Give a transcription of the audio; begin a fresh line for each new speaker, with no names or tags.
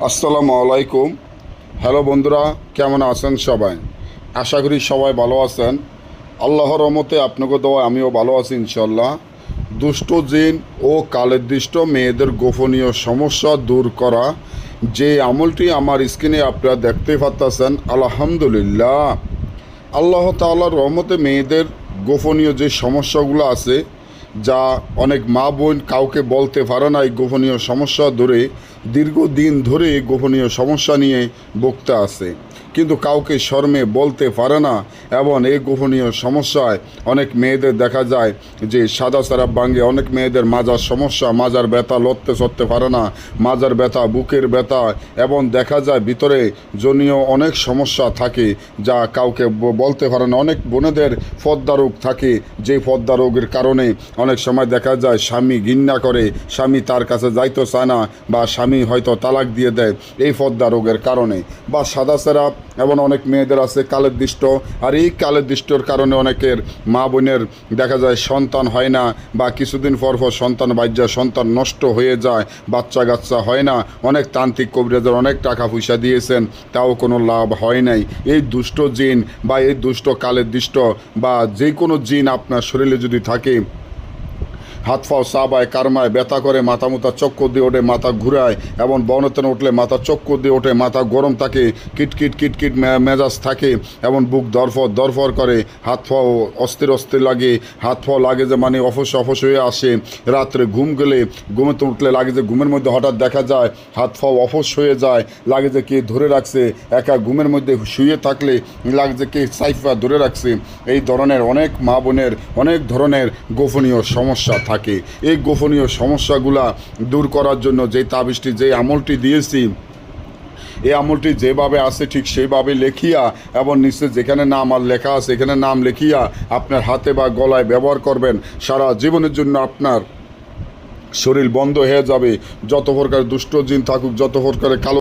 আসসালামু আলাইকুম। হ্যালো বন্ধুরা, কেমন আছেন সবাই? আশা করি সবাই ভালো আছেন। আল্লাহর রহমতে আপনাকে দেওয়া আমিও ভালো আছি ইনশাল্লাহ। দুষ্ট জিন ও কালেদৃষ্ট মেয়েদের গোপনীয় সমস্যা দূর করা যে আমলটি আমার স্ক্রিনে আপনারা দেখতে পাচ্ছেন, আলহামদুলিল্লাহ আল্লাহ তাআলার রহমতে মেয়েদের গোপনীয় যে সমস্যাগুলো আছে, যা অনেক মা বোন কাউকে বলতে পারে না, এই গোপনীয় সমস্যা ধরে দীর্ঘদিন ধরে গোপনীয় সমস্যা নিয়ে বকতে আছে, কিন্তু কাউকে শর্মে বলতে পারে না। এবং এই গোপনীয় সমস্যায় অনেক মেয়েদের দেখা যায় যে সাদা সারাপ ভাঙে, অনেক মেয়েদের মাজার সমস্যা, মাজার ব্যথা, লড়তে চড়তে পারে না, মাজার ব্যথা, বুকের ব্যথা, এবং দেখা যায় ভিতরে জনীয় অনেক সমস্যা থাকে যা কাউকে বলতে পারে না। অনেক বোনেদের পদ্মা রোগ থাকে, যে পদ্মা রোগের কারণে অনেক সময় দেখা যায় স্বামী ঘৃণা করে, স্বামী তার কাছে যাইতে চায় না, বা স্বামী হয়তো তালাক দিয়ে দেয় এই পদ্মা রোগের কারণে। বা সাদা সেরাপ, এবং অনেক মেয়েদের আছে কালের দৃষ্ট, আর এই কালের দৃষ্টর কারণে অনেকের মা বোনের দেখা যায় সন্তান হয় না, বা কিছুদিন পর পর সন্তান বাজ্যা, সন্তান নষ্ট হয়ে যায়, বাচ্চা কাচ্চা হয় না। অনেক তান্ত্রিক কবিরাজের অনেক টাকা পয়সা দিয়েছেন, তাও কোনো লাভ হয় নাই। এই দুষ্ট জিন বা এই দুষ্ট কালের দৃষ্ট বা যে কোনো জিন আপনার শরীরে যদি থাকে, হাত পাও চাবায়, কারমায়, ব্যথা করে, মাথা মুথা চক্কর দিয়ে ওঠে, মাথা ঘুরায়, এবং বনতেন উঠলে মাথা চক্কর দিয়ে ওঠে, মাথা গরম থাকে, কিটকিট কিটকিট মেজাজ থাকে, এবং বুক দরফর করে, হাত পাও অস্থির অস্থির লাগে, হাত পাও লাগে যে মানে অফস হয়ে আসে, রাত্রে ঘুম গেলে ঘুমেতে উঠলে লাগে যে ঘুমের মধ্যে হঠাৎ দেখা যায় হাত পাও অফস হয়ে যায়, লাগে যে কে ধরে রাখছে, একা ঘুমের মধ্যে শুয়ে থাকলে লাগে যে কে সাইফা ধরে রাখছে। এই ধরনের অনেক মা বোনের অনেক ধরনের গোপনীয় সমস্যা থাকে। এই গোপনীয় সমস্যাগুলা দূর করার জন্য যে তাবিজটি, যে আমলটি দিয়েছি, এই আমলটি যেভাবে আছে ঠিক সেইভাবে লেখিয়া, এবং নিচে যেখানে নাম আর লেখা আছে এখানে নাম লেখিয়া আপনার হাতে বা গলায় ব্যবহার করবেন। সারা জীবনের জন্য আপনার শরীর বন্ধ হয়ে যাবে। যত প্রকার দুষ্ট জিন থাকুক, যত প্রকারের কালো